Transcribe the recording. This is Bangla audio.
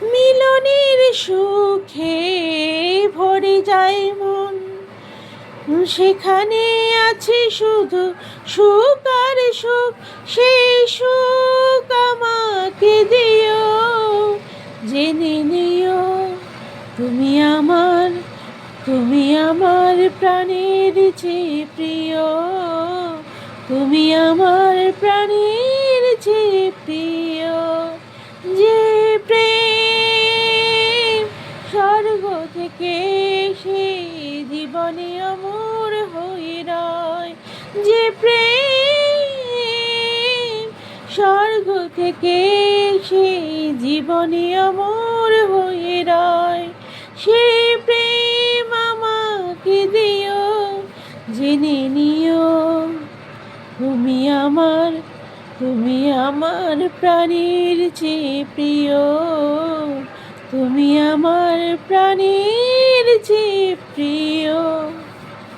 মিলনের সুখে ভরে যায় মন, সেখানে আছে শুধু সুখ আর সুখ। সেই সুখ আমাকে দিও, জেনে নিও তুমি আমার, তুমি আমার প্রাণের চেয়ে প্রিয়, তুমি আমার প্রাণের চেয়ে প্রিয়। যে প্রেম স্বর্গ থেকে সেই জীবনে অমর হয়ে রয়, যে প্রেম স্বর্গ থেকে সেই জীবনে অমর হয়ে রয়। সেই প্রেম আমাকে দিও, জেনে নিও তুমি আমার, তুমি আমার প্রাণের চেয়ে প্রিয়, তুমি আমার প্রাণের চেয়ে